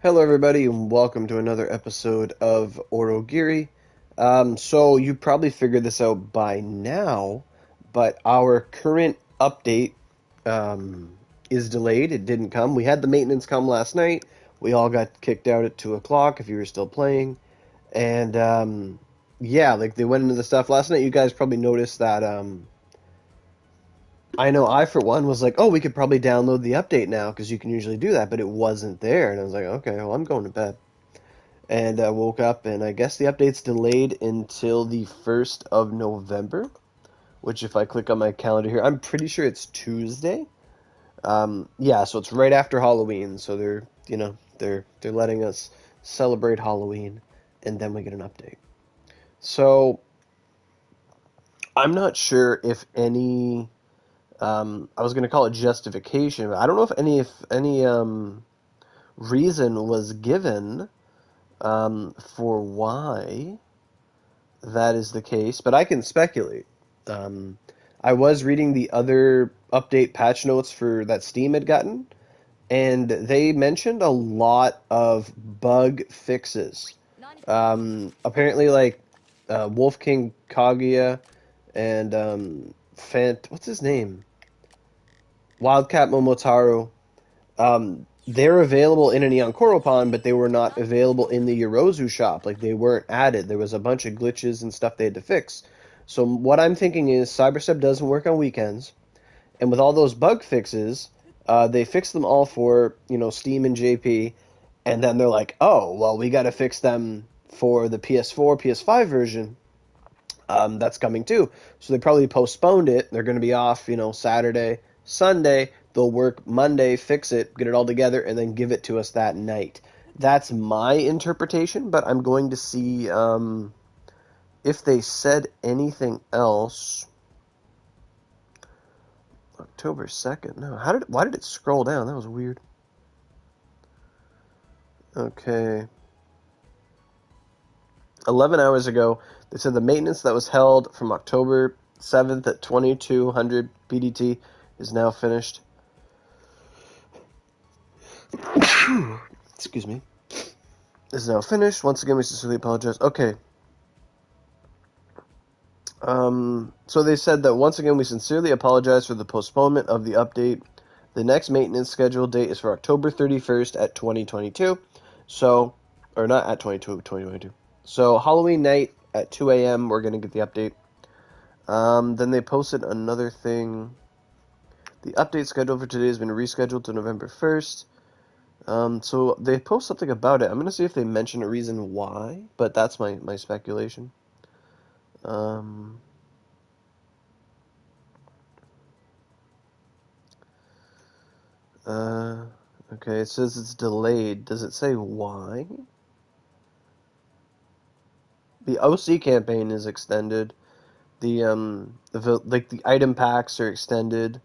Hello, everybody, and welcome to another episode of Orogiri. So you probably figured this out by now, but our current update is delayed. It didn't come. We had the maintenance come last night. We all got kicked out at 2 o'clock if you were still playing. And yeah, like they went into the stuff last night. You guys probably noticed that I know I, for one, was like, oh, we could probably download the update now because you can usually do that, but it wasn't there. And I was like, okay, well, I'm going to bed. And I woke up, and I guess the update's delayed until the 1st of November, which if I click on my calendar here, I'm pretty sure it's Tuesday. Yeah, so it's right after Halloween, so they're letting us celebrate Halloween, and then we get an update. So I'm not sure if any, I was gonna call it justification, but I don't know if any reason was given for why that is the case, but I can speculate. Um, I was reading the other update patch notes for that Steam had gotten, and they mentioned a lot of bug fixes. Apparently, like Wolf King Kaguya and what's his name? Wildcat Momotaro. They're available in an Koropan, but they were not available in the Yorozu shop. Like they weren't added. There was a bunch of glitches and stuff they had to fix. So what I'm thinking is Cyberstep doesn't work on weekends, and with all those bug fixes, they fixed them all for Steam and JP, and then they're like, oh well, we got to fix them for the PS4, PS5 version. That's coming too. So they probably postponed it. They're going to be off, Saturday, Sunday. They'll work Monday, fix it, get it all together, and then give it to us that night. That's my interpretation, but I'm going to see if they said anything else. October 2nd. No, why did it scroll down? That was weird. Okay. 11 hours ago, they said the maintenance that was held from October 7th at 2200 PDT is now finished. Excuse me. Is now finished. Once again, we sincerely apologize. Okay. So they said that once again, we sincerely apologize for the postponement of the update. The next maintenance scheduled date is for October 31st at 2022. So, or not at 2022. So Halloween night at 2 a.m. we're going to get the update. Then they posted another thing. The update schedule for today has been rescheduled to November 1st. So they post something about it. I'm going to see if they mention a reason why, but that's my speculation. Okay, it says it's delayed. Does it say why? The OC campaign is extended. The item packs are extended.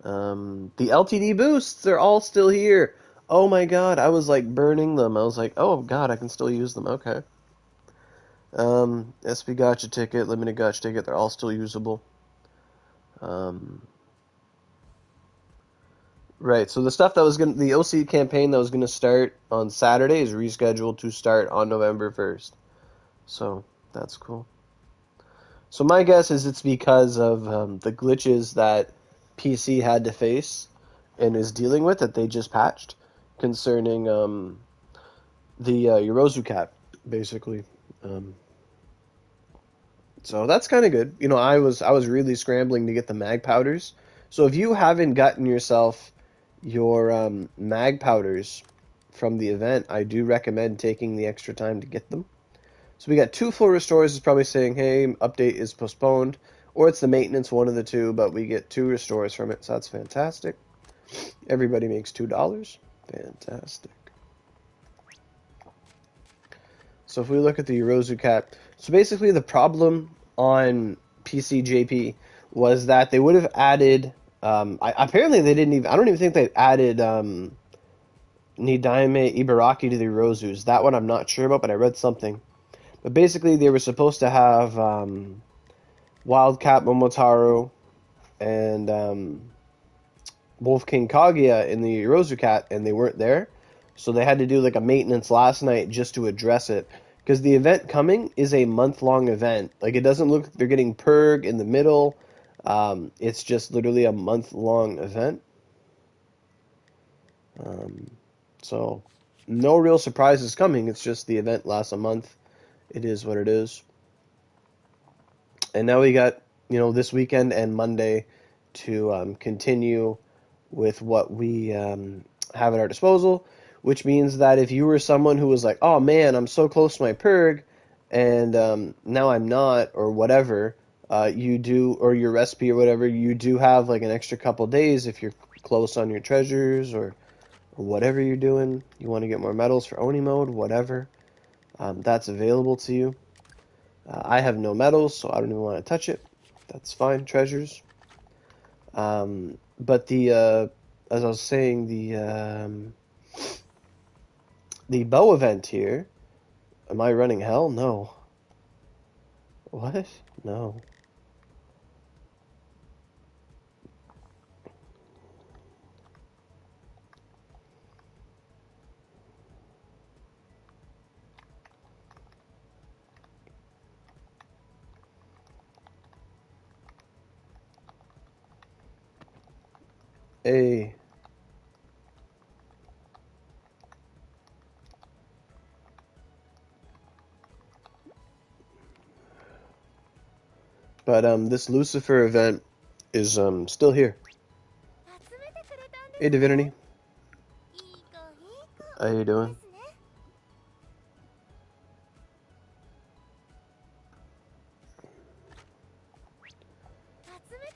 The LTD boosts, they're all still here. Oh my god, I was like burning them. I was like, oh god, I can still use them. Okay. SP Gotcha ticket, limited Gotcha ticket, they're all still usable. Right, so the stuff that was the OC campaign that was gonna start on Saturday is rescheduled to start on November 1st. So that's cool. So my guess is it's because of the glitches that PC had to face and is dealing with that they just patched concerning the Yorozu cat, basically. Um, so that's kind of good. I was really scrambling to get the mag powders. So if you haven't gotten yourself your mag powders from the event, I do recommend taking the extra time to get them. So we got two full restores is probably saying, hey, update is postponed, or it's the maintenance, one of the two, but we get two restores from it, so that's fantastic. Everybody makes $2. Fantastic. So if we look at the Yorozu cat, so basically the problem on PCJP was that they would have added, apparently they didn't even, I don't even think they added Nidaime Ibaraki to the Yorozus. That one I'm not sure about, but I read something. But basically, they were supposed to have Wildcat Momotaro and Wolf King Kaguya in the Yorozu Cat, and they weren't there. So they had to do like a maintenance last night just to address it. Because the event coming is a month-long event. Like, it doesn't look like they're getting perg in the middle. It's just literally a month-long event. Um, so, no real surprises coming. It's just the event lasts a month. It is what it is. And now we got, this weekend and Monday to continue with what we have at our disposal, which means that if you were someone who was like, oh man, I'm so close to my perg, and now I'm not, or whatever, you do, or your recipe or whatever, you do have like an extra couple days if you're close on your treasures or whatever you're doing. You want to get more medals for Oni mode, whatever. That's available to you. I have no medals, so I don't even want to touch it. That's fine, treasures. But as I was saying, the bow event here. Am I running hell? No. What? No. Hey. But this Lucifer event is still here. Hey Divinity. How you doing?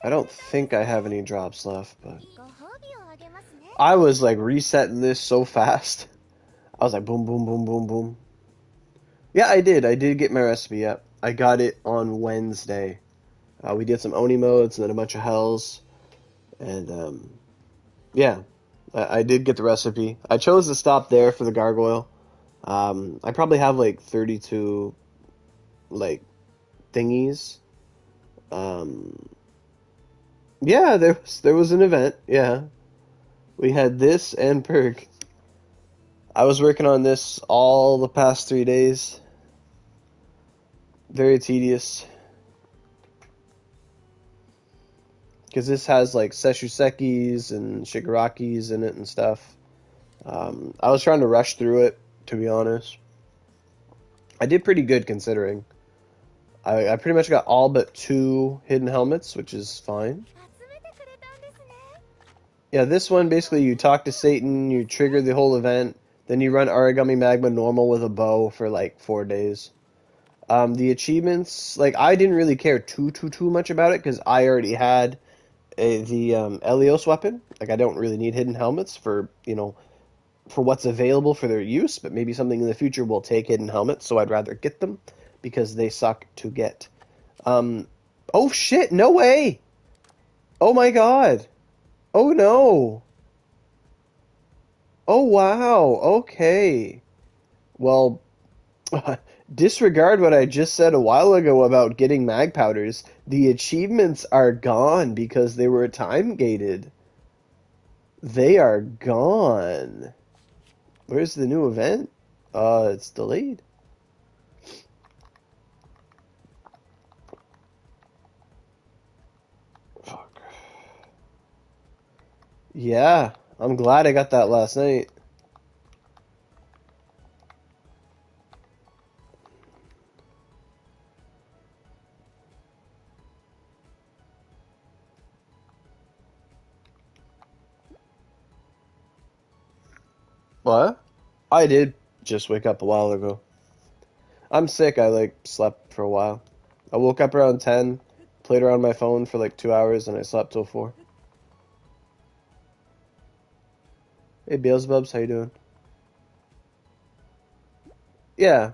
I don't think I have any drops left, but I was like resetting this so fast. I was like boom, boom, boom, boom, boom. Yeah, I did. I did get my recipe up. I got it on Wednesday. We did some Oni modes and then a bunch of hells. And yeah, I did get the recipe. I chose to stop there for the gargoyle. I probably have like 32 like thingies. Yeah, there was an event. Yeah, we had this and perk. I was working on this all the past 3 days. Very tedious. Because this has like Seshusekis and Shigarakis in it and stuff. I was trying to rush through it, to be honest. I did pretty good considering. I pretty much got all but 2 hidden helmets, which is fine. Yeah, this one, basically you talk to Satan, you trigger the whole event, then you run Origami Magma normal with a bow for like 4 days. The achievements, like, I didn't really care too much about it, because I already had the Elios weapon. Like, I don't really need hidden helmets for what's available for their use, but maybe something in the future will take hidden helmets, so I'd rather get them, because they suck to get. Oh shit, no way! Oh my god! Oh no! Oh wow, okay. Well, disregard what I just said a while ago about getting mag powders. The achievements are gone because they were time gated. They are gone. Where's the new event? It's delayed. Fuck. Yeah, I'm glad I got that last night. What? I did just wake up a while ago. I'm sick. I like slept for a while. I woke up around 10, played around my phone for like 2 hours, and I slept till 4. Hey Beelzebubs, how you doing? Yeah.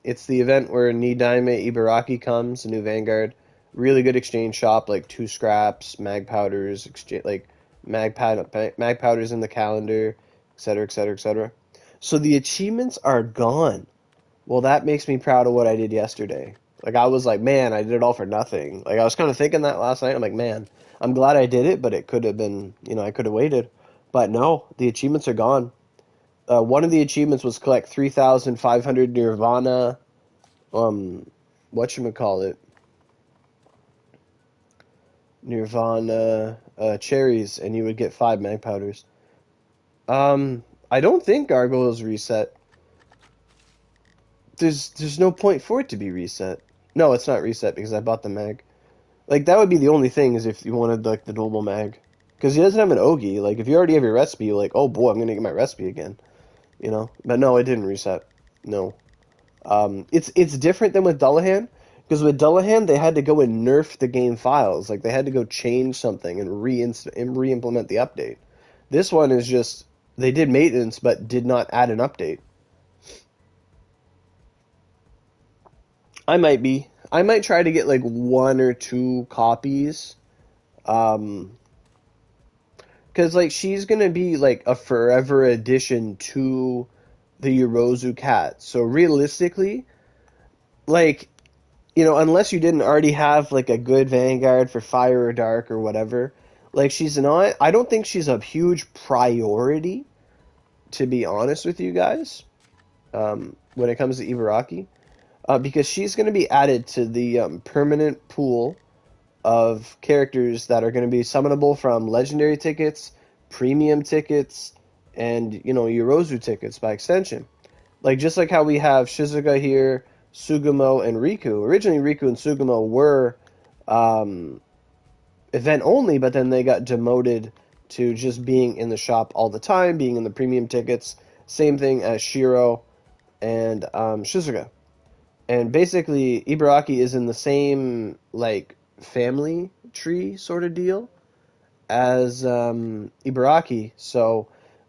It's the event where Nidaime Ibaraki comes, a new Vanguard. Really good exchange shop, like 2 scraps, mag powders, exchange like mag powders in the calendar, etc., etc., etc. So the achievements are gone. Well, that makes me proud of what I did yesterday. Like, I was like, man, I did it all for nothing. Like, I was kind of thinking that last night. I'm like, man, I'm glad I did it, but it could have been, I could have waited. But no, the achievements are gone. One of the achievements was collect 3,500 Nirvana, whatchamacallit, Nirvana cherries, and you would get 5 mag powders. I don't think Gargoyles reset. There's no point for it to be reset. No, it's not reset because I bought the mag. Like that would be the only thing is if you wanted like the normal mag, because he doesn't have an Ogi. Like if you already have your recipe, you're like, oh boy, I'm gonna get my recipe again, you know. But no, it didn't reset. No. It's different than with Dullahan because with Dullahan they had to go and nerf the game files. Like they had to go change something and re-implement the update. This one is just they did maintenance but did not add an update. I might try to get like 1 or 2 copies. Um, because like she's gonna be like a forever addition to the Yorozu cat. So realistically, like unless you didn't already have like a good Vanguard for Fire or Dark or whatever, like she's not. I don't think she's a huge priority, to be honest with you guys. When it comes to Ibaraki, because she's going to be added to the permanent pool of characters that are going to be summonable from legendary tickets, premium tickets, and Yorozu tickets by extension. Like just like how we have Shizuka here, Sugamo, and Riku. Originally, Riku and Sugamo were um, event only, but then they got demoted to just being in the shop all the time, being in the premium tickets. Same thing as Shiro and Shizuka. And basically, Ibaraki is in the same like family tree sort of deal as Ibaraki. So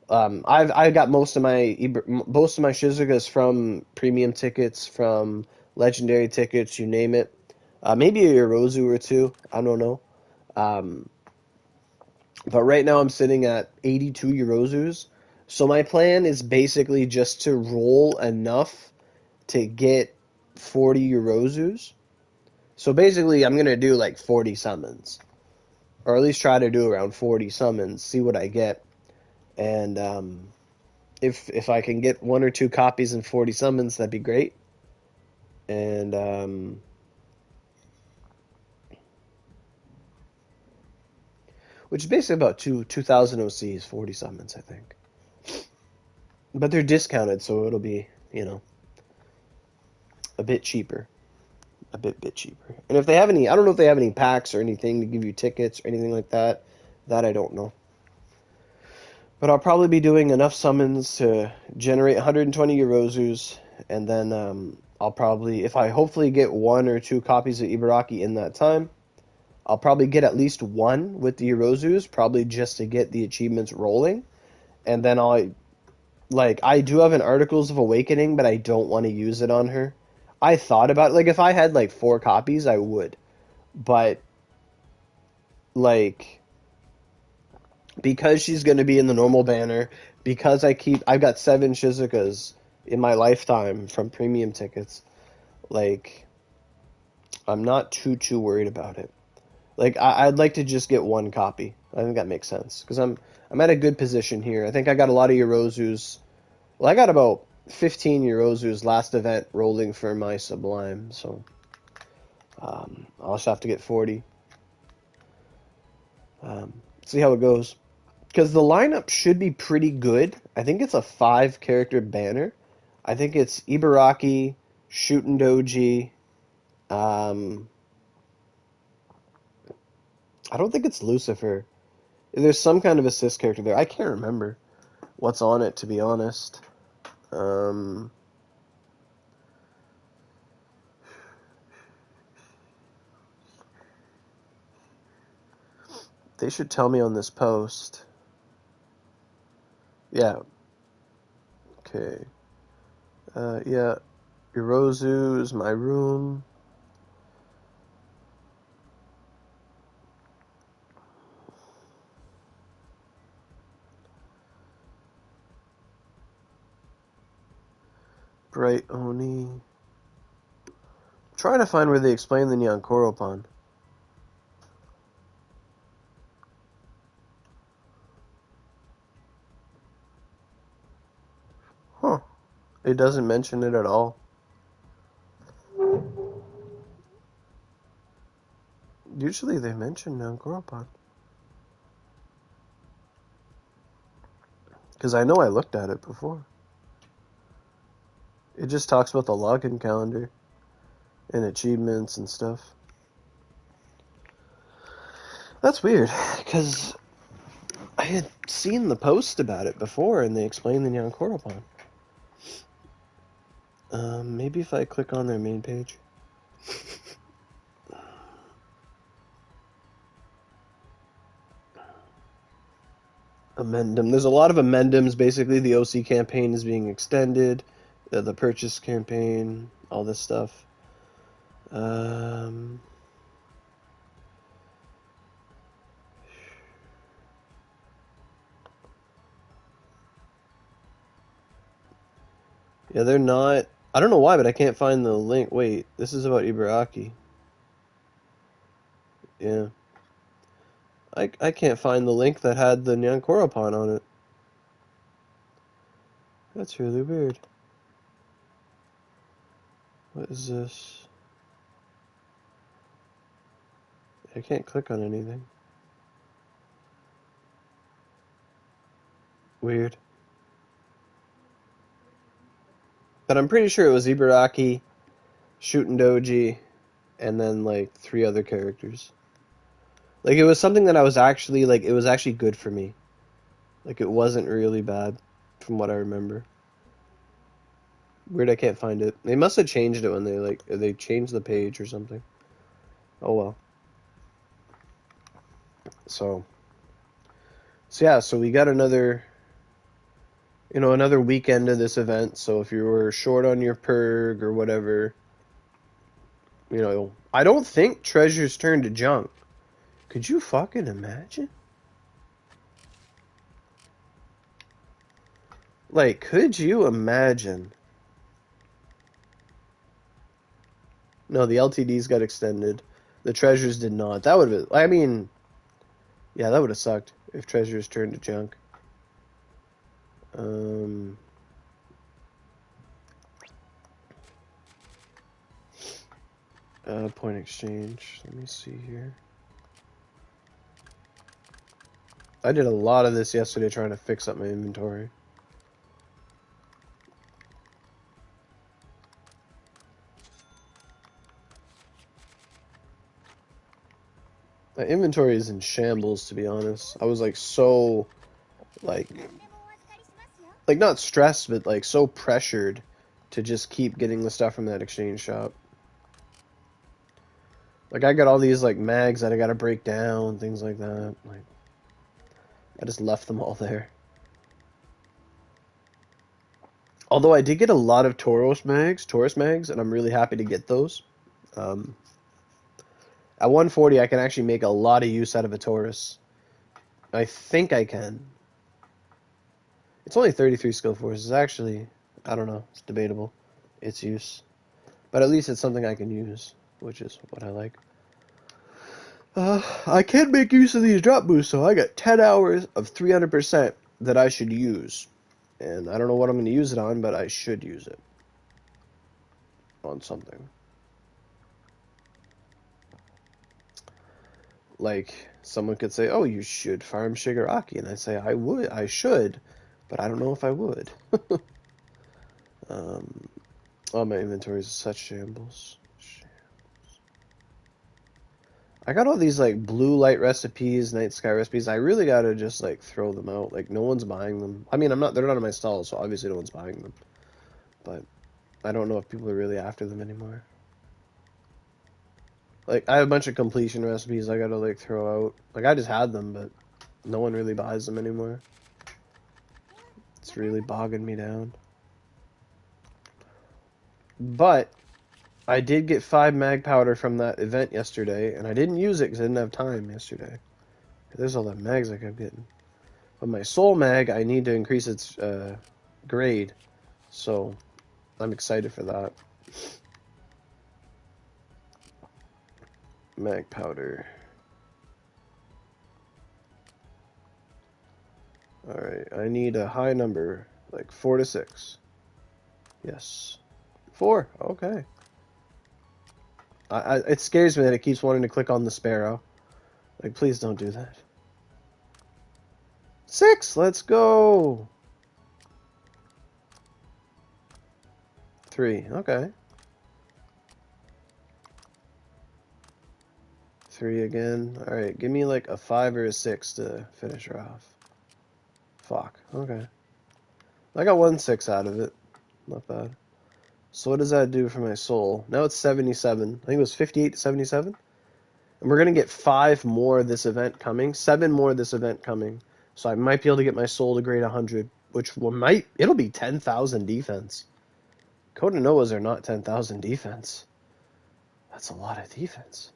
I've got most of my Shizukas from premium tickets, from legendary tickets, you name it. Maybe a Yorozu or two. I don't know. Um, but right now I'm sitting at 82 Yorozus. So my plan is basically just to roll enough to get 40 Yorozus. So basically I'm gonna do like 40 summons, or at least try to do around 40 summons, see what I get, and if I can get 1 or 2 copies and 40 summons, that'd be great. And which is basically about 2,000 OCs, 40 summons, I think. But they're discounted, so it'll be a bit cheaper, a bit cheaper. And if they have any, I don't know if they have any packs or anything to give you tickets or anything like that. That I don't know. But I'll probably be doing enough summons to generate 120 Yorozus, and then I'll probably, if I hopefully get 1 or 2 copies of Ibaraki in that time, I'll probably get at least 1 with the Yorozus, probably just to get the achievements rolling. And then I do have an Articles of Awakening, but I don't want to use it on her. I thought about it, like if I had like 4 copies, I would. But like because she's going to be in the normal banner, because I've got 7 Shizukas in my lifetime from premium tickets, like I'm not too worried about it. Like I'd like to just get 1 copy. I think that makes sense because I'm at a good position here. I think I got a lot of Yorozus. Well, I got about 15 Yorozus last event rolling for my Sublime, so I'll just have to get 40. See how it goes. Because the lineup should be pretty good. I think it's a 5-character banner. I think it's Ibaraki, Shootin' Doji. I don't think it's Lucifer. There's some kind of assist character there. I can't remember what's on it, to be honest. They should tell me on this post. Yeah. Okay. Yeah. Yorozu's my room. Bright Oni. I'm trying to find where they explain the Nyankoropan. It doesn't mention it at all. Usually they mention Nyankoropon. Because I know I looked at it before. It just talks about the login calendar and achievements and stuff. That's weird, because I had seen the post about it before, and they explained the Nyankoropon. Maybe if I click on their main page. Amendum. There's a lot of amendums. Basically, the OC campaign is being extended. The purchase campaign, all this stuff. Yeah, they're not. I don't know why, but I can't find the link. Wait, this is about Ibaraki. Yeah. I can't find the link that had the Nyankoropon on it. That's really weird. What is this? I can't click on anything. Weird. But I'm pretty sure it was Ibaraki, Shootin' Doji, and then like 3 other characters. Like it was something that I was actually like it was actually good for me. Like it wasn't really bad from what I remember. Weird I can't find it. They must have changed it when they changed the page or something. Oh well. So yeah, so we got another another weekend of this event. So if you were short on your perg or whatever, I don't think treasures turn to junk. Could you fucking imagine? Like, could you imagine? No, the LTDs got extended. The treasures did not. That would have, I mean, yeah, that would have sucked if treasures turned to junk. Point exchange. Let me see here. I did a lot of this yesterday trying to fix up my inventory. My inventory is in shambles, to be honest. I was like so, like not stressed, but like so pressured to just keep getting the stuff from that exchange shop. Like I got all these like mags that I gotta break down, things like that. Like I just left them all there. Although I did get a lot of Taurus mags, and I'm really happy to get those. At 140, I can actually make a lot of use out of a Taurus. I think I can. It's only 33 skill force. It's actually, I don't know, it's debatable, its use. But at least it's something I can use, which is what I like. I can make use of these drop boosts, so I got 10 hours of 300% that I should use. And I don't know what I'm going to use it on, but I should use it on something. Like, someone could say, oh, you should farm Shigaraki. And I say, I should, but I don't know if I would. Oh, my inventory is such shambles. I got all these, like, blue light recipes, night sky recipes. I really gotta just, like, throw them out. Like, no one's buying them. I mean, they're not in my stall, so obviously no one's buying them. But I don't know if people are really after them anymore. Like, I have a bunch of completion recipes I gotta, like, throw out. Like, I just had them, but no one really buys them anymore. It's really bogging me down. But I did get 5 mag powder from that event yesterday, and I didn't use it because I didn't have time yesterday. There's all the mags I kept getting. But my soul mag, I need to increase its grade, so I'm excited for that. Mag powder. Alright, I need a high number, like 4 to 6. Yes. 4. Okay. It scares me that it keeps wanting to click on the sparrow. Like, please don't do that. 6. Let's go. 3. Okay. 3 again. All right. Give me like a 5 or a 6 to finish her off. Fuck. Okay. I got 1 6 out of it. Not bad. So what does that do for my soul? Now it's 77. I think it was 58 to 77. And we're going to get 5 more this event coming. 7 more this event coming. So I might be able to get my soul to grade 100, which it'll be 10,000 defense. Code and Noahs are not 10,000 defense. That's a lot of defense.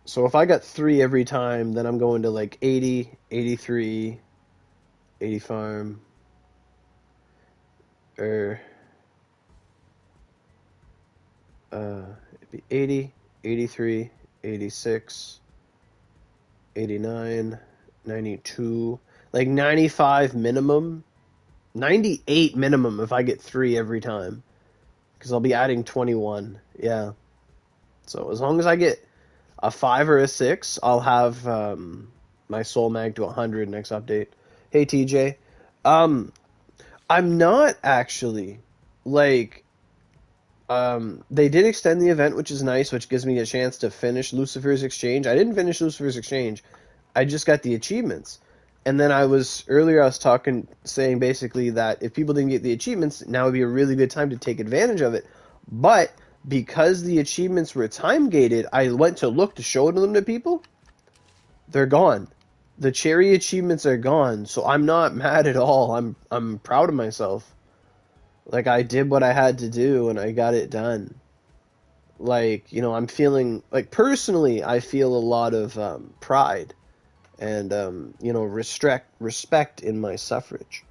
So if I got 3 every time, then I'm going to like 80, 83, 80 farm, or it'd be 80, 83, 86, 89, 92, like 95 minimum, 98 minimum if I get 3 every time, because I'll be adding 21. Yeah. So as long as I get a 5 or a 6, I'll have my soul mag to 100 next update. Hey TJ, I'm not actually like they did extend the event, which is nice, which gives me a chance to finish Lucifer's Exchange. I didn't finish Lucifer's Exchange. I just got the achievements. And then I was saying basically that if people didn't get the achievements, now would be a really good time to take advantage of it. But because the achievements were time gated, I went to look to show them to people. They're gone. The cherry achievements are gone, so I'm not mad at all. I'm proud of myself. Like, I did what I had to do and I got it done. Like, I'm feeling like personally I feel a lot of pride and respect in my suffrage.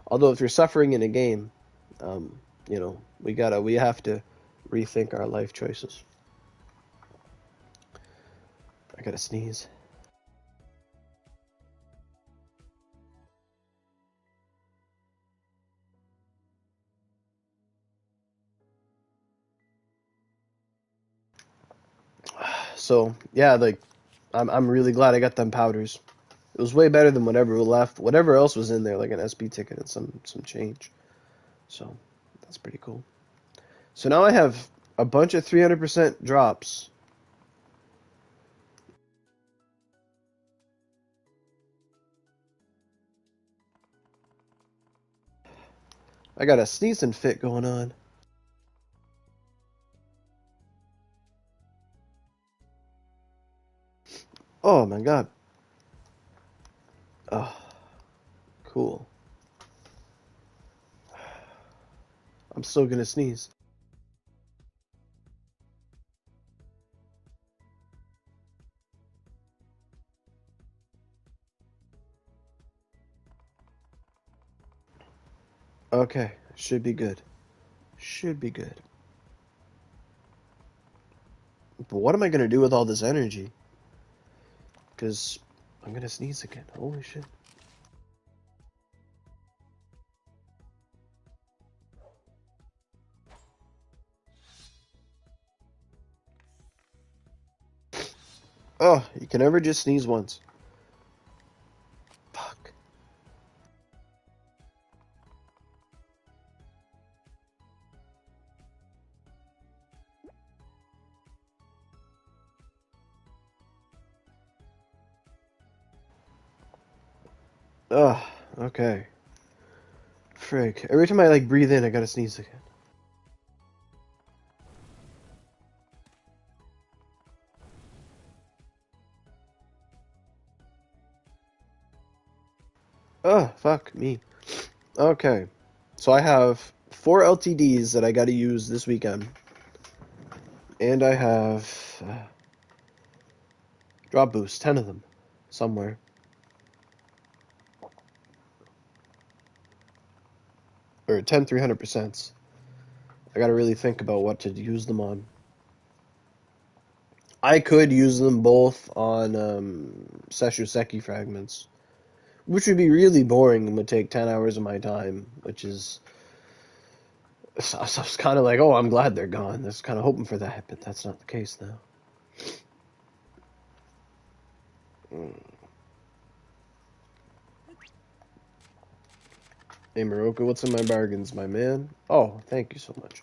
Although if you're suffering in a game, we have to rethink our life choices. I gotta sneeze. So yeah, like I'm really glad I got them powders. It was way better than whatever left. Whatever else was in there, like an SP ticket and some change. So that's pretty cool. So now I have a bunch of 300% drops. I got a sneezing fit going on. Oh my god. Oh, cool. I'm still gonna sneeze. Okay, should be good. Should be good. But what am I gonna do with all this energy? Because I'm gonna sneeze again. Holy shit. Oh, you can never just sneeze once. Fuck. Ugh, okay. Frick. Every time I breathe in, I gotta sneeze again. Ugh, fuck me. Okay. So I have 4 LTDs that I gotta use this weekend. And I have drop boost, 10 of them. Somewhere. Or 10 300%. I gotta really think about what to use them on. I could use them both on Seshuseki fragments, which would be really boring and would take 10 hours of my time, which is, so I was kind of like, oh, I'm glad they're gone. I was kind of hoping for that, but that's not the case now. Hey, Morocco, what's in my bargains, my man? Oh, thank you so much.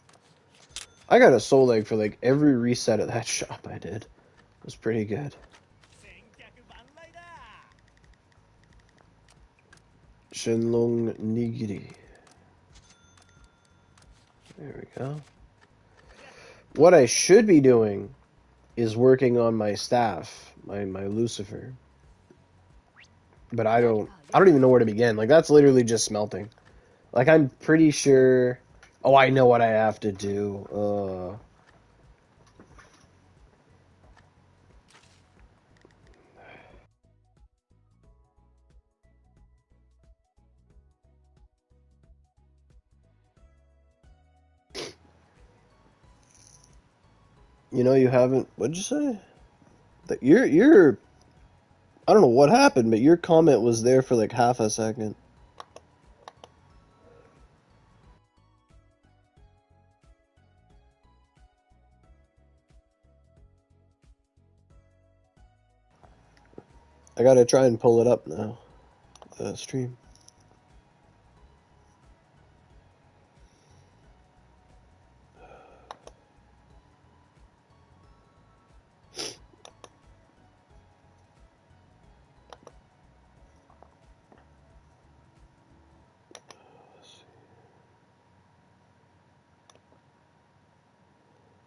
I got a soul egg for like every reset of that shop I did. It was pretty good. Shenlong Nigiri. There we go. What I should be doing is working on my staff, my Lucifer. But I don't even know where to begin. Like, that's literally just smelting. Like, I'm pretty sure... Oh, I know what I have to do. You know, you haven't... What'd you say? That you're... I don't know what happened, but your comment was there for like half a second. I gotta try and pull it up now. The stream.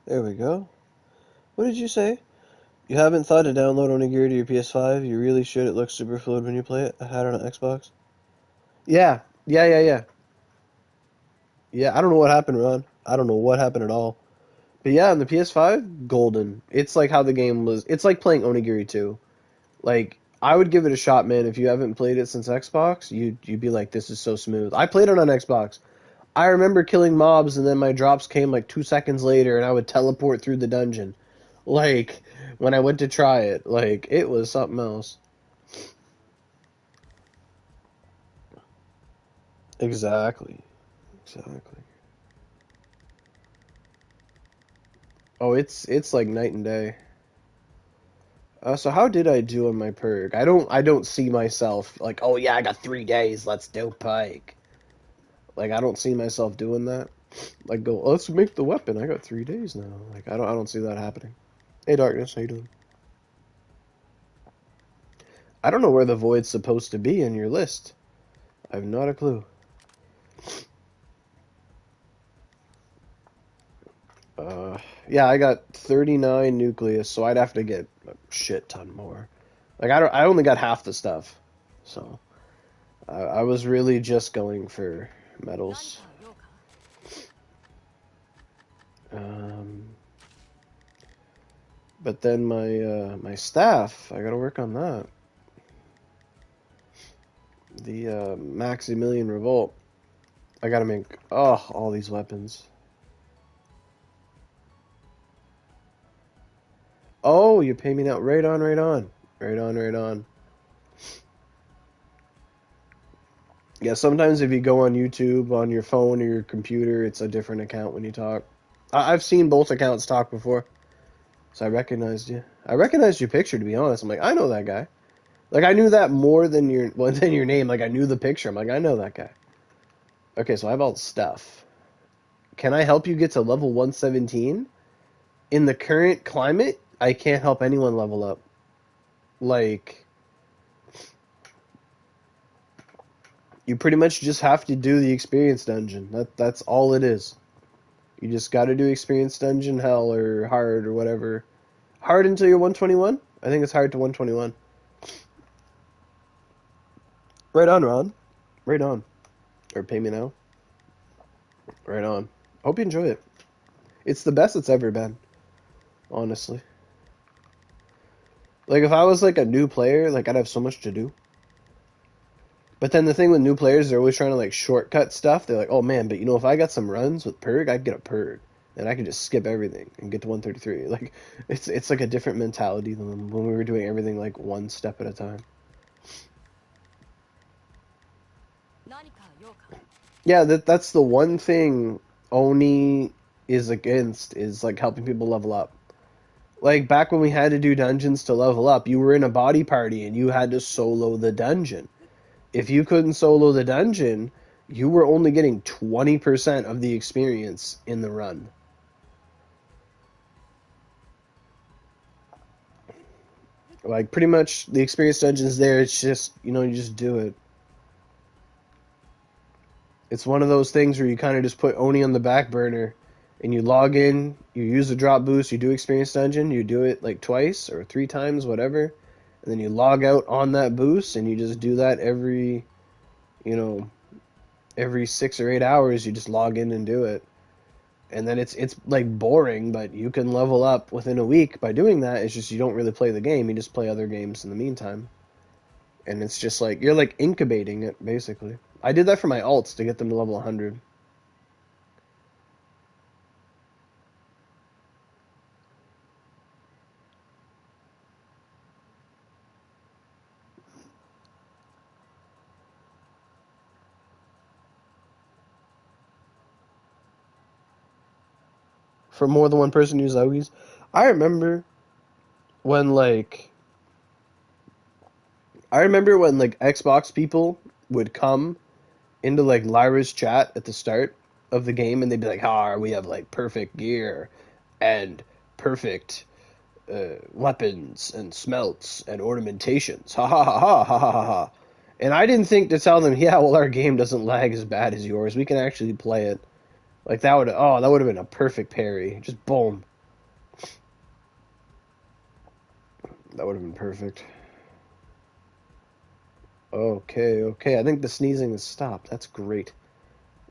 There we go. What did you say? You haven't thought to download Onigiri to your PS5? You really should. It looks super fluid when you play it. I had it on Xbox. Yeah. Yeah. Yeah, I don't know what happened, Ron. I don't know what happened at all. But yeah, on the PS5, golden. It's like how the game was. It's like playing Onigiri 2. Like, I would give it a shot, man. If you haven't played it since Xbox, you'd be like, this is so smooth. I played it on Xbox. I remember killing mobs, and then my drops came like 2 seconds later, and I would teleport through the dungeon. Like, when I went to try it, like, it was something else. Exactly. Exactly. Oh, it's like night and day. So how did I do on my perk? I don't see myself like, oh yeah, I got 3 days, let's do pike. Like, I don't see myself doing that. Like, go, let's make the weapon. I got 3 days now. Like, I don't see that happening. Hey, Darkness, how you doing? I don't know where the void's supposed to be in your list. I have not a clue. Yeah, I got 39 nucleus, so I'd have to get a shit ton more. Like, I only got half the stuff, so I was really just going for metals. But then my staff, I gotta work on that. The Maximilian Revolt. I gotta make all these weapons. Oh, you pay me now. Right on, right on. Right on, right on. Yeah, sometimes if you go on YouTube on your phone or your computer, it's a different account when you talk. I've seen both accounts talk before, so I recognized you. I recognized your picture, to be honest. I'm like, I know that guy. Like, I knew that more than than your name. Like, I knew the picture. I'm like, I know that guy. Okay, so I have all the stuff. Can I help you get to level 117? In the current climate, I can't help anyone level up. Like, you pretty much just have to do the experience dungeon. That's all it is. You just got to do experience dungeon, hell, or hard, or whatever. Hard until you're 121? I think it's hard to 121. Right on, Ron. Right on. Or pay me now. Right on. Hope you enjoy it. It's the best it's ever been, honestly. Like, if I was, like, a new player, like, I'd have so much to do. But then the thing with new players, they're always trying to, like, shortcut stuff. They're like, oh, man, but, you know, if I got some runs with Purg, I'd get a Purg. And I could just skip everything and get to 133. Like, it's like a different mentality than when we were doing everything, like, one step at a time. Yeah, that's the one thing Oni is against, is like helping people level up. Like back when we had to do dungeons to level up, you were in a body party and you had to solo the dungeon. If you couldn't solo the dungeon, you were only getting 20% of the experience in the run. Like pretty much the experience dungeons there, it's just, you just do it. It's one of those things where you kind of just put Oni on the back burner and you log in, you use the drop boost, you do experience dungeon, you do it like twice or 3 times, whatever, and then you log out on that boost and you just do that you know, every 6 or 8 hours. You just log in and do it. And then it's like boring, but you can level up within a week by doing that. It's just you don't really play the game, you just play other games in the meantime. And it's just like you're like incubating it basically. I did that for my alts to get them to level 100. For more than one person use Augis. I remember when like Xbox people would come into like Lyra's chat at the start of the game and they'd be like, "Ah, we have like perfect gear and perfect weapons and smelts and ornamentations. Ha ha ha ha ha ha ha ha." And I didn't think to tell them, "Yeah, well, our game doesn't lag as bad as yours. We can actually play it." Like that would have been a perfect parry. Just boom. That would have been perfect. Okay, okay. I think the sneezing has stopped. That's great.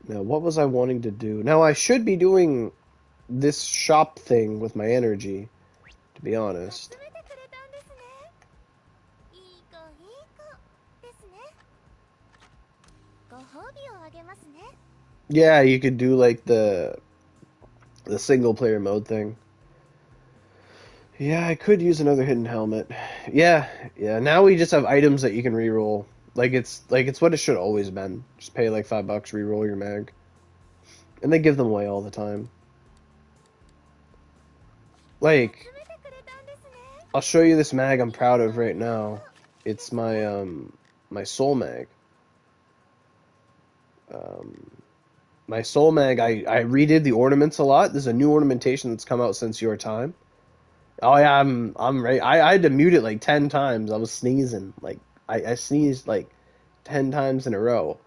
Now, what was I wanting to do? Now, I should be doing this shop thing with my energy, to be honest. Yeah, you could do like the single player mode thing. Yeah, I could use another hidden helmet. Yeah, yeah. Now we just have items that you can reroll. It's what it should always been. Just pay like $5, reroll your mag, and they give them away all the time. Like, I'll show you this mag I'm proud of right now. It's my soul mag. My soul mag. I redid the ornaments a lot. There's a new ornamentation that's come out since your time. Oh yeah, I'm ready. I had to mute it like 10 times. I was sneezing. Like I sneezed like 10 times in a row.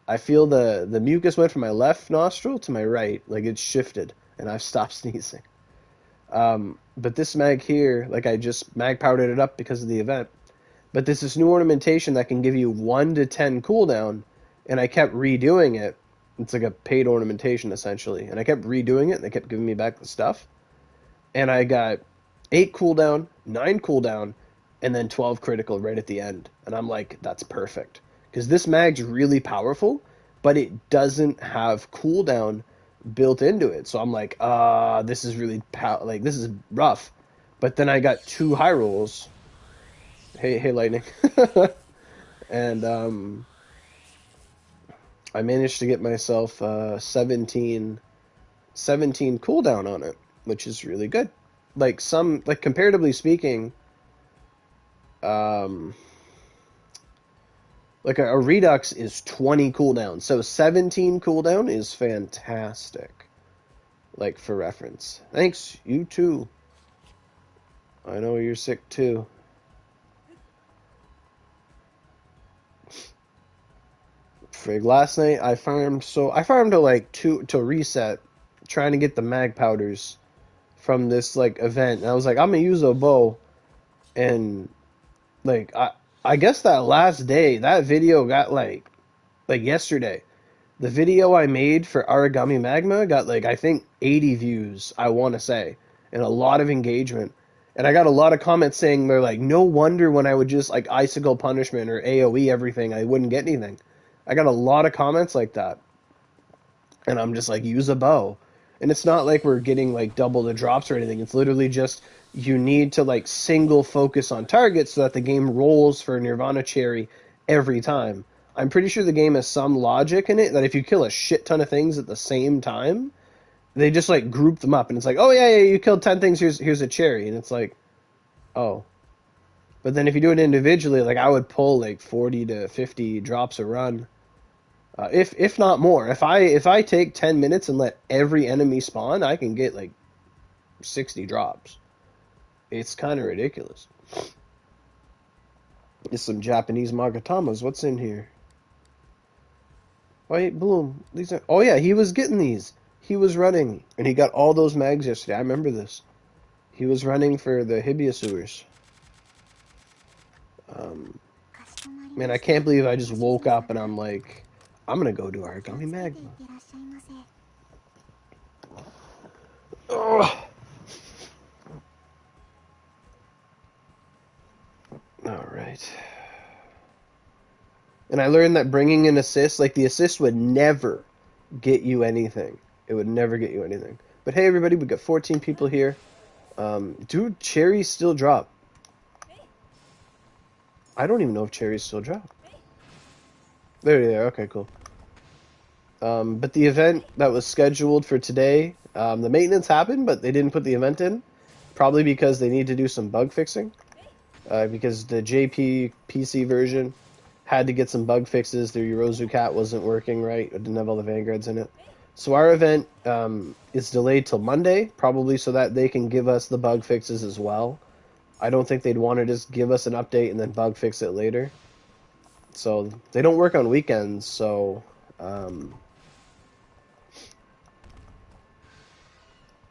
I feel the mucus went from my left nostril to my right, like it shifted, and I've stopped sneezing. But this mag here, like I just mag powdered it up because of the event. But there's this new ornamentation that can give you 1 to 10 cooldown, and I kept redoing it. It's like a paid ornamentation essentially, and I kept redoing it, and they kept giving me back the stuff. And I got 8 cooldown, 9 cooldown, and then 12 critical right at the end. And I'm like, that's perfect. Because this mag's really powerful, but it doesn't have cooldown built into it. So I'm like, this is really, this is rough. But then I got 2 high rolls. Hey, Lightning. And I managed to get myself 17 cooldown on it, which is really good. Like comparatively speaking, like a Redux is 20 cooldown, so 17 cooldown is fantastic. Like for reference. Thanks, you too. I know you're sick too. Frig, last night I farmed to like 2 to reset, trying to get the mag powders from this like event. And I was like, I'm gonna use a bow, and like I guess that last day that video got like yesterday. The video I made for Origami Magma got like I think 80 views, I want to say, and a lot of engagement. And I got a lot of comments saying they're like, no wonder when I would just like icicle punishment or AoE everything, I wouldn't get anything. I got a lot of comments like that. And I'm just like, use a bow. And it's not like we're getting like double the drops or anything. It's literally just you need to like single focus on targets so that the game rolls for Nirvana Cherry every time. I'm pretty sure the game has some logic in it that if you kill a shit ton of things at the same time, they just like group them up, and it's like, oh yeah, you killed 10 things. Here's a cherry, and it's like, oh. But then if you do it individually, like I would pull like 40 to 50 drops a run, if not more. If I take 10 minutes and let every enemy spawn, I can get like 60 drops. It's kind of ridiculous. It's some Japanese magatamas. What's in here? Wait, Bloom. These are. Oh yeah, he was getting these. He was running, and he got all those mags yesterday. I remember this. He was running for the Hibiasurs. Um, Man, I can't believe I just woke up and I'm like, I'm gonna go do Origami Magma. Ugh. All right. And I learned that bringing an assist, like the assist would never get you anything. It would never get you anything. But hey, everybody, we got 14 people here. Do cherries still drop? I don't even know if cherries still drop. There they are. Okay, cool. But the event that was scheduled for today, the maintenance happened, but they didn't put the event in. Probably because they need to do some bug fixing. Because the JP PC version had to get some bug fixes. Their Yorozu Cat wasn't working right. It didn't have all the Vanguards in it. So our event is delayed till Monday, probably so that they can give us the bug fixes as well. I don't think they'd want to just give us an update and then bug fix it later. So they don't work on weekends, so...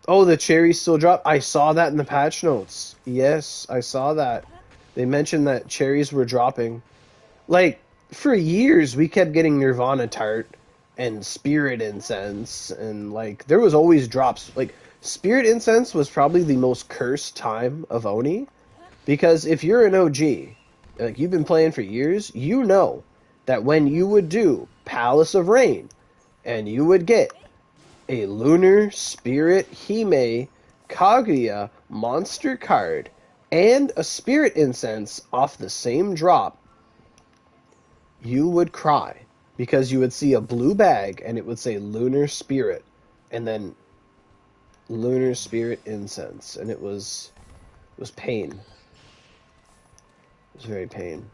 Oh, the cherries still drop? I saw that in the patch notes. Yes, I saw that. They mentioned that cherries were dropping. Like, for years, we kept getting Nirvana Tart and Spirit Incense, and, like, there was always drops. Like, Spirit Incense was probably the most cursed time of Oni, because if you're an OG, like, you've been playing for years, you know that when you would do Palace of Rain, and you would get a Lunar Spirit Hime Kaguya monster card and a Spirit Incense off the same drop, you would cry because you would see a blue bag and it would say Lunar Spirit and then Lunar Spirit Incense, and it was pain. It was very pain.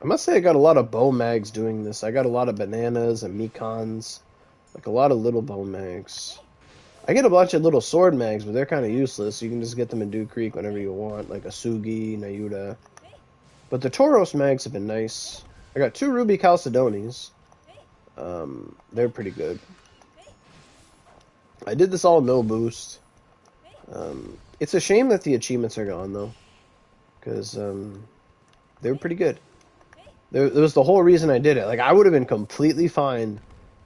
I must say I got a lot of bow mags doing this. I got a lot of bananas and mekons, like a lot of little bow mags. I get a bunch of little sword mags, but they're kind of useless. You can just get them in Dew Creek whenever you want, like Asugi, Nayuta. But the Tauros mags have been nice. I got 2 Ruby Chalcedonis. They're pretty good. I did this all no boost. It's a shame that the achievements are gone, though. Because they were pretty good. There was the whole reason I did it. Like, I would have been completely fine,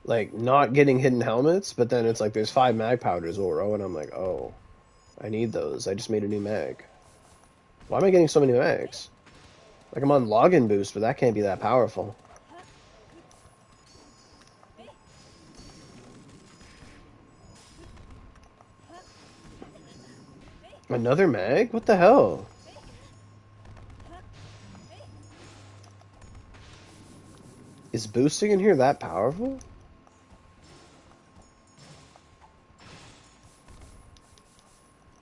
like, not getting hidden helmets, but then it's like there's 5 mag powders, Oro, and I'm like, oh, I need those. I just made a new mag. Why am I getting so many mags? Like, I'm on login boost, but that can't be that powerful. Another mag? What the hell? Is boosting in here that powerful?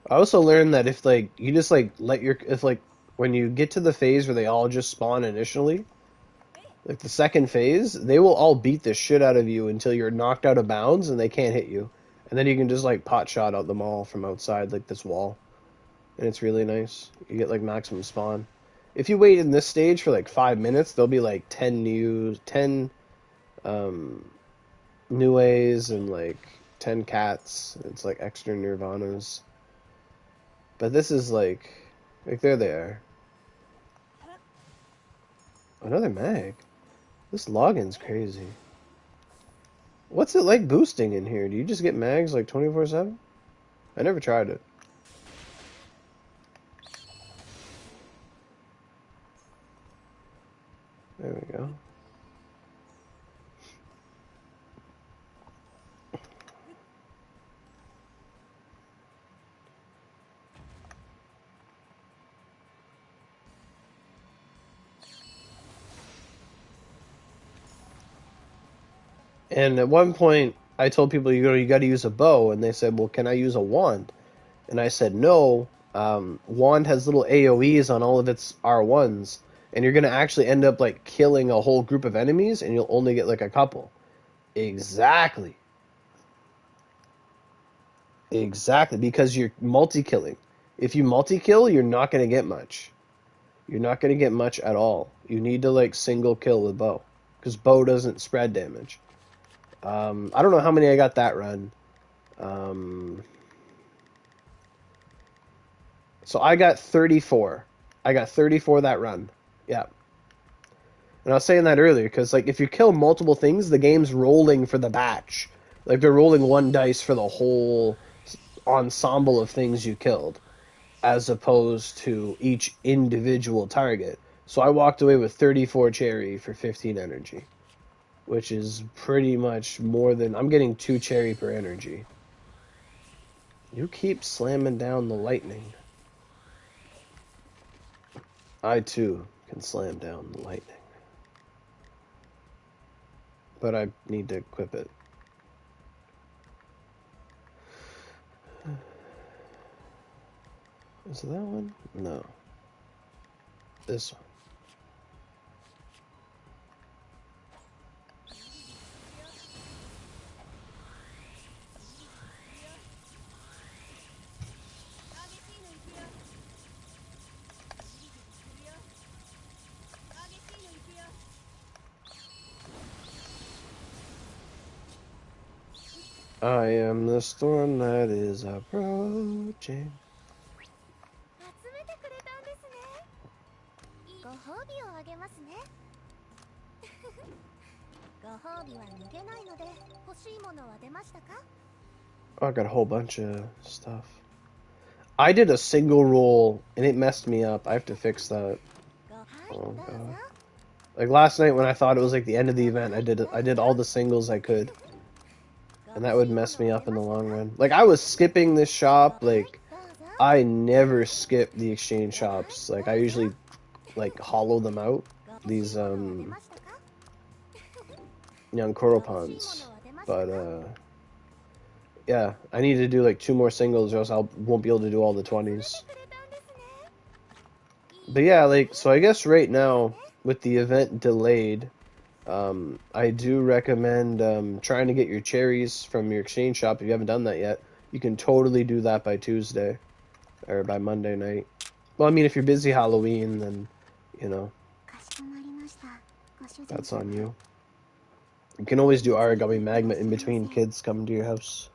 I also learned that if, like, you just, like, if, like, when you get to the phase where they all just spawn initially, like, the second phase, they will all beat the shit out of you until you're knocked out of bounds and they can't hit you. And then you can just, like, pot shot out them all from outside, like, this wall. And it's really nice. You get, like, maximum spawn. If you wait in this stage for, like, 5 minutes, there'll be, like, 10 Nues and, like, 10 cats. It's, like, extra Nirvanas. But this is, like, there they are. Another mag? This login's crazy. What's it like boosting in here? Do you just get mags, like, 24/7? I never tried it. There we go. And at one point, I told people, you got to use a bow, and they said, well, can I use a wand? And I said, no. Wand has little AoEs on all of its R1s, and you're gonna actually end up like killing a whole group of enemies, and you'll only get like a couple. Exactly. Exactly, because you're multi-killing. If you multi-kill, you're not gonna get much. You're not gonna get much at all. You need to like single kill with bow, because bow doesn't spread damage. I don't know how many I got that run. Um, so I got 34. I got 34 that run. Yeah. And I was saying that earlier because, like, if you kill multiple things, the game's rolling for the batch. Like, they're rolling one dice for the whole ensemble of things you killed, as opposed to each individual target. So I walked away with 34 cherry for 15 energy, which is pretty much more than... I'm getting 2 cherry per energy. You keep slamming down the lightning. I, too, can slam down the lightning. But I need to equip it. Is it that one? No. This one. I am the storm that is approaching. Oh, I got a whole bunch of stuff. I did a single roll and it messed me up. I have to fix that. Oh god. Like last night when I thought it was like the end of the event, I did all the singles I could. And that would mess me up in the long run. Like I was skipping this shop, like I never skip the exchange shops. Like I usually like hollow them out. These young Koropans. But yeah, I need to do like 2 more singles or else I won't be able to do all the 20s. But yeah, like, so I guess right now, with the event delayed, I do recommend trying to get your cherries from your exchange shop if you haven't done that yet. You can totally do that by Tuesday, or by Monday night. Well, I mean, if you're busy Halloween, then, you know, that's on you. You can always do Origami Magma in between kids coming to your house.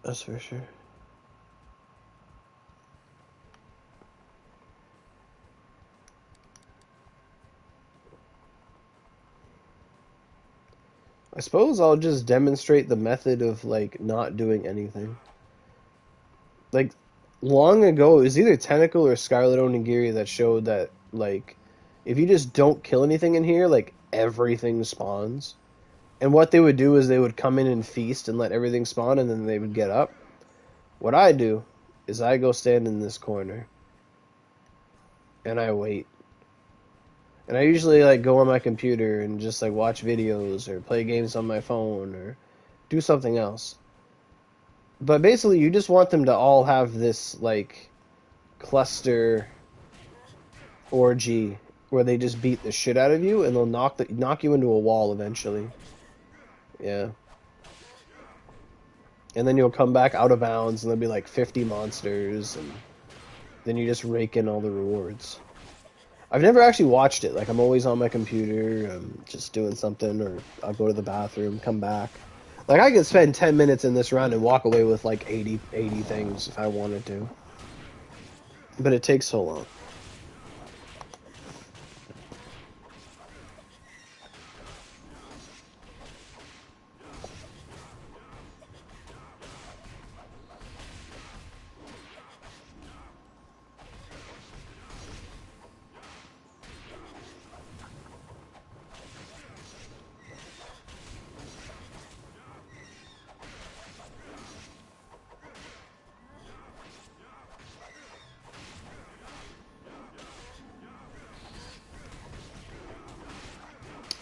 That's for sure. I suppose I'll just demonstrate the method of, like, not doing anything. Like, long ago, it was either Tentacle or Scarlet Onigiri that showed that, like, if you just don't kill anything in here, like, everything spawns. And what they would do is they would come in and feast and let everything spawn, and then they would get up. What I do is I go stand in this corner, and I wait. And I usually, like, go on my computer and just, like, watch videos or play games on my phone or do something else. But basically, you just want them to all have this, like, cluster orgy where they just beat the shit out of you and they'll knock you into a wall eventually. Yeah. And then you'll come back out of bounds and there'll be like 50 monsters and then you just rake in all the rewards. I've never actually watched it. Like I'm always on my computer, just doing something, or I'll go to the bathroom, come back. Like I could spend 10 minutes in this run and walk away with like 80 things if I wanted to. But it takes so long.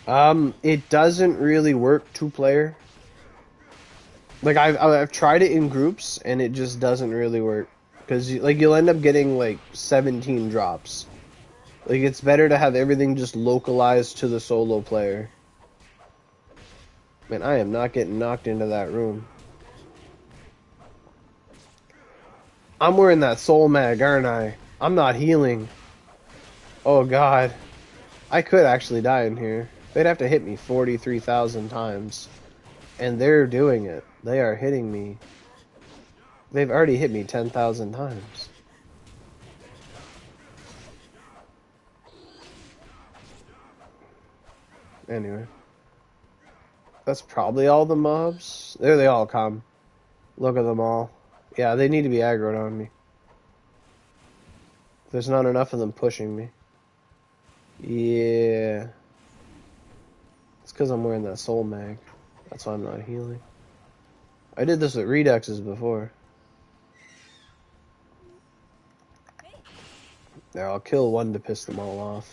It doesn't really work two-player. Like I've tried it in groups and it just doesn't really work because you'll end up getting like 17 drops. Like it's better to have everything just localized to the solo player. Man, I am not getting knocked into that room. I'm wearing that soul mag, aren't I? I'm not healing. Oh god. I could actually die in here. They'd have to hit me 43,000 times. And they're doing it. They are hitting me. They've already hit me 10,000 times. Anyway. That's probably all the mobs. There they all come. Look at them all. Yeah, they need to be aggroed on me. There's not enough of them pushing me. Yeah. It's because I'm wearing that soul mag. That's why I'm not healing. I did this with Redexes before. There, I'll kill one to piss them all off.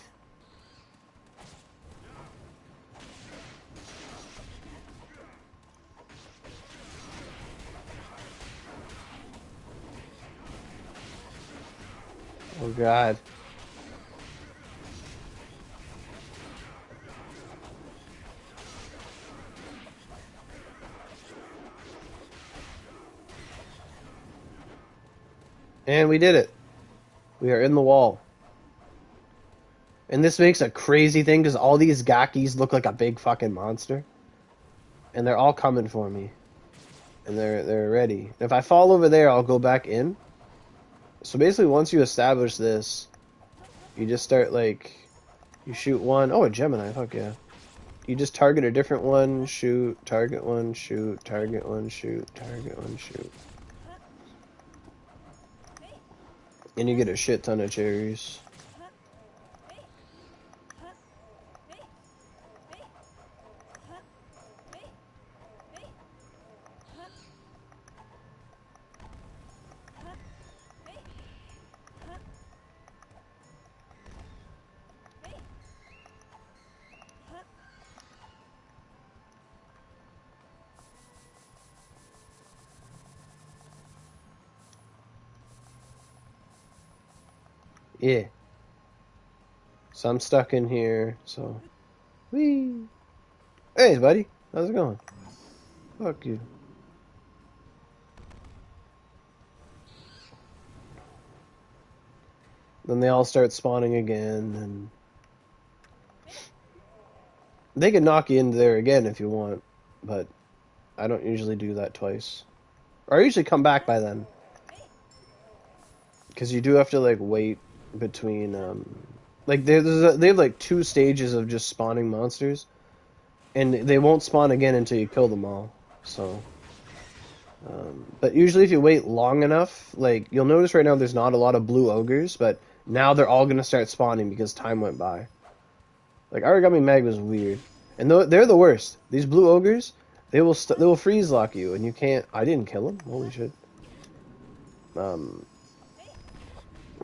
Oh god. And we did it. We are in the wall. And this makes a crazy thing because all these Gakis look like a big fucking monster. And they're all coming for me. And they're ready. If I fall over there, I'll go back in. So basically, once you establish this, you just start like, you shoot one. Oh, a Gemini, fuck yeah. You just target a different one, shoot, target one, shoot, target one, shoot, target one, shoot. And you get a shit ton of cherries. Yeah. So I'm stuck in here, so. Whee! Hey, buddy. How's it going? Fuck you. Then they all start spawning again, and they can knock you into there again if you want, but I don't usually do that twice. Or I usually come back by then. Because you do have to, like, wait between, like, they have, like, 2 stages of just spawning monsters. And they won't spawn again until you kill them all. So, but usually if you wait long enough, like, you'll notice right now there's not a lot of blue ogres, but now they're all going to start spawning because time went by. Like, Origami Mag was weird. And they're the worst. These blue ogres, they will freeze lock you, and you can't... I didn't kill them. Holy shit.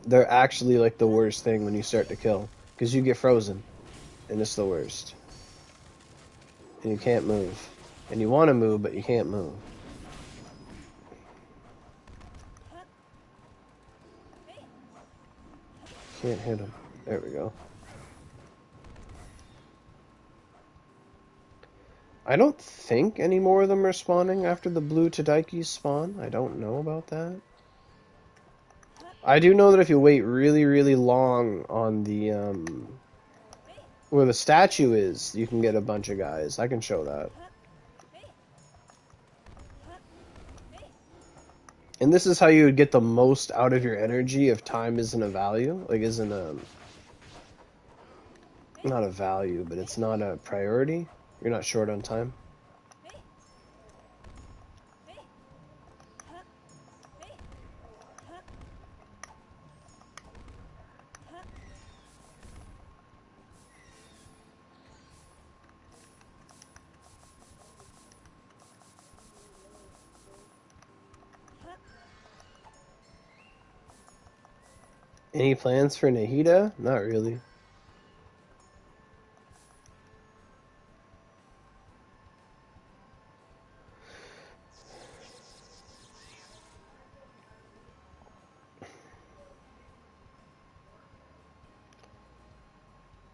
They're actually, like, the worst thing when you start to kill. Because you get frozen. And it's the worst. And you can't move. And you want to move, but you can't move. Can't hit him. There we go. I don't think any more of them are spawning after the blue Tadaikis spawn. I don't know about that. I do know that if you wait really, really long on the, where the statue is, you can get a bunch of guys. I can show that. And this is how you would get the most out of your energy if time isn't a value. Like, isn't a... Not a value, but it's not a priority. You're not short on time. Any plans for Nahida? Not really.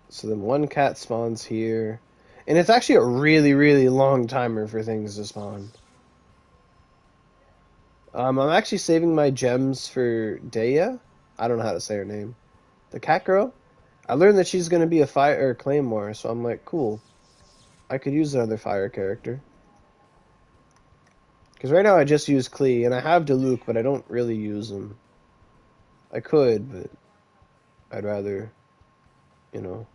So then one cat spawns here. And it's actually a really, really long timer for things to spawn. I'm actually saving my gems for Daya. I don't know how to say her name. The cat girl. I learned that she's going to be a fire or claymore, so I'm like, cool. I could use another fire character. Because right now I just use Klee, and I have Diluc, but I don't really use him. I could, but I'd rather, you know,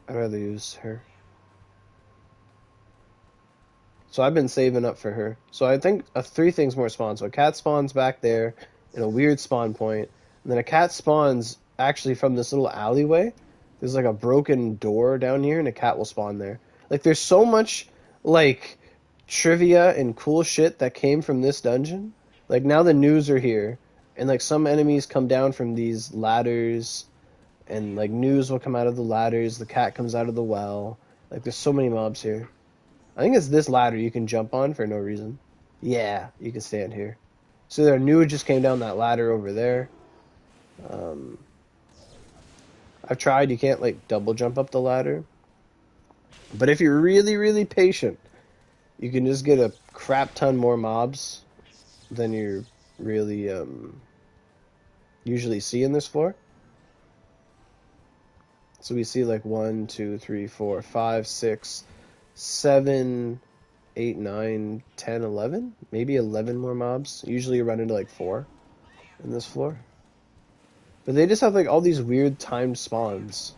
I'd rather use her. So I've been saving up for her. So I think three things more spawn. So a cat spawns back there in a weird spawn point, and then a cat spawns actually from this little alleyway. There's like a broken door down here, and a cat will spawn there. Like there's so much like trivia and cool shit that came from this dungeon. Like now the news are here, and like some enemies come down from these ladders, and like news will come out of the ladders. The cat comes out of the well. Like there's so many mobs here. I think it's this ladder you can jump on for no reason. Yeah, you can stand here. So their new just came down that ladder over there. Um, I've tried. You can't like double jump up the ladder. But if you're really, really patient, you can just get a crap ton more mobs than you really usually see in this floor. So we see like 1, 2, 3, 4, 5, 6, 7, 8, 9, 10, 11. Maybe 11 more mobs. Usually you run into like 4 in this floor. But they just have like all these weird timed spawns.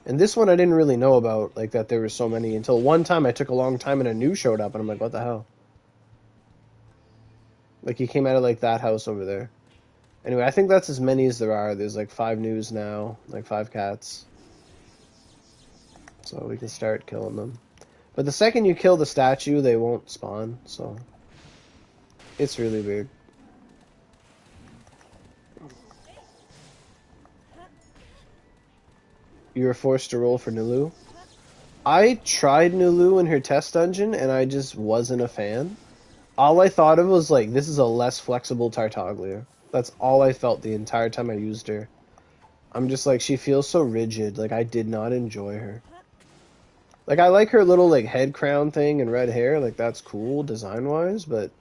And this one I didn't really know about, like that there were so many, until one time I took a long time and a new showed up and I'm like, what the hell? Like he came out of like that house over there. Anyway, I think that's as many as there are. There's like 5 news now, like 5 cats. So we can start killing them. But the second you kill the statue, they won't spawn, so it's really weird. You were forced to roll for Nulu? I tried Nulu in her test dungeon, and I just wasn't a fan. All I thought of was, like, this is a less flexible Tartaglia. That's all I felt the entire time I used her. I'm just like, she feels so rigid. Like, I did not enjoy her. Like, I like her little, like, head crown thing and red hair. Like, that's cool design-wise, but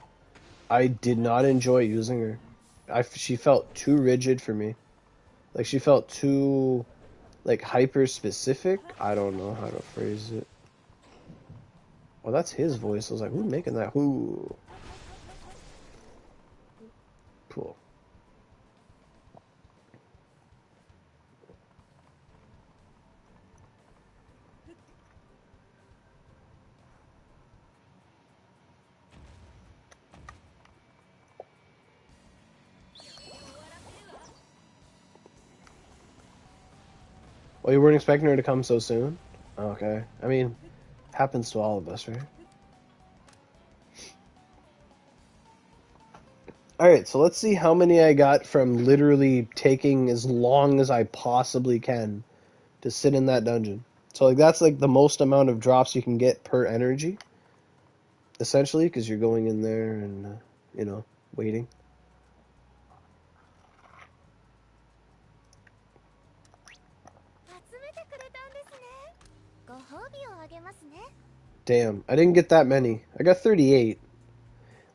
I did not enjoy using her. She felt too rigid for me. Like, she felt too, like, hyper-specific. I don't know how to phrase it. Well, that's his voice. I was like, who's making that? Who? Cool. Well, you weren't expecting her to come so soon? Okay. I mean, happens to all of us, right? Alright, so let's see how many I got from literally taking as long as I possibly can to sit in that dungeon. So, like, that's, like, the most amount of drops you can get per energy, essentially, because you're going in there and, you know, waiting. Damn, I didn't get that many. I got 38.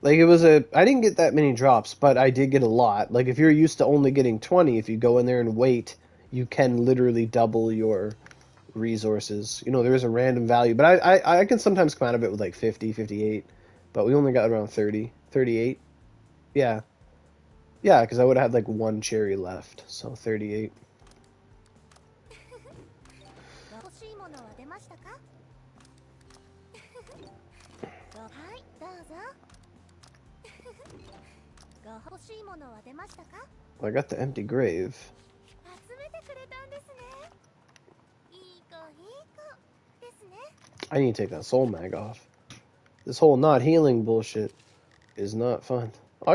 Like, I didn't get that many drops, but I did get a lot. Like, if you're used to only getting 20, if you go in there and wait, you can literally double your resources. You know, there is a random value, but I can sometimes come out of it with like 50, 58, but we only got around 30, 38. Yeah. Yeah, because I would have had like 1 cherry left, so 38. Well, I got the empty grave. I need to take that soul mag off. This whole not healing bullshit is not fun.